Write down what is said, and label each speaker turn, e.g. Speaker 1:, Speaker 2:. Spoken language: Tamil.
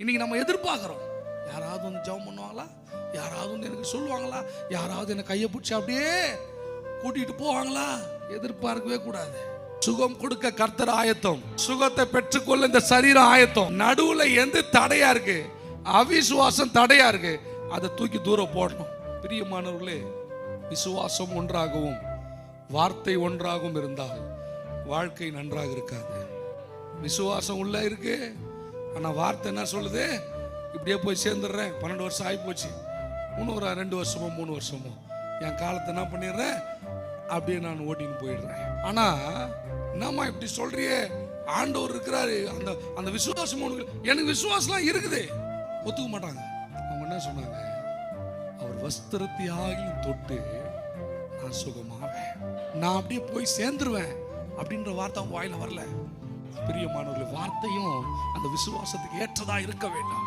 Speaker 1: இன்னைக்கு நம்ம எதிர்பார்க்கிறோம், யாராவது வந்து ஜெபம் பண்ணுவாங்களா, யாராவது வந்து எனக்கு சொல்லுவாங்களா, யாராவது என்ன கையை பிடிச்சி அப்படியே கூட்டிட்டு போவாங்களா. எதிர்பார்க்கவே கூடாது. சுகம் கொடுக்க கர்த்தர் ஆயத்தம், சுகத்தை பெற்றுக்கொள்ள இந்த சரீரம் ஆயத்தம். நடுவுல எந்த தடையா இருக்கு, அவிசுவாசம் தடையா இருக்கு, அதை தூக்கி தூரம் போடணும். பிரியமானவர்களே, விசுவாசம் ஒன்றாகவும் வார்த்தை ஒன்றாகவும் இருந்தால் வாழ்க்கை நன்றாக இருக்காது. விசுவாசம் உள்ள இருக்கு, ஆனா வார்த்தை என்ன சொல்லுது, இப்படியே போய் சேர்ந்துடுறேன், 12 வருஷம் ஆகி போச்சு, இன்னும் ஒரு 2 வருஷமோ 3 வருஷமோ என் காலத்தை என்ன பண்ணிடுறேன், அப்படியே நான் ஓட்டின்னு போயிடுறேன். ஆனா என்னம்மா இப்படி சொல்றியே, ஆண்டவர் இருக்கிறாரு, அந்த அந்த விசுவாசம் உனக்கு, எனக்கு விசுவாசம்லாம் இருக்குது, ஒத்துக்க மாட்டாங்க. அவங்க என்ன சொன்னாங்க, அவர் வஸ்திரத்தையாகிலும் தொட்டு நான் சுகமாவேன், நான் அப்படியே போய் சேர்ந்துருவேன் அப்படின்ற வார்த்தை அவங்க வாயில வரல. பிரியமானவர்களே, வார்த்தையும் அந்த விசுவாசத்துக்கு ஏற்றதா இருக்க வேண்டும்.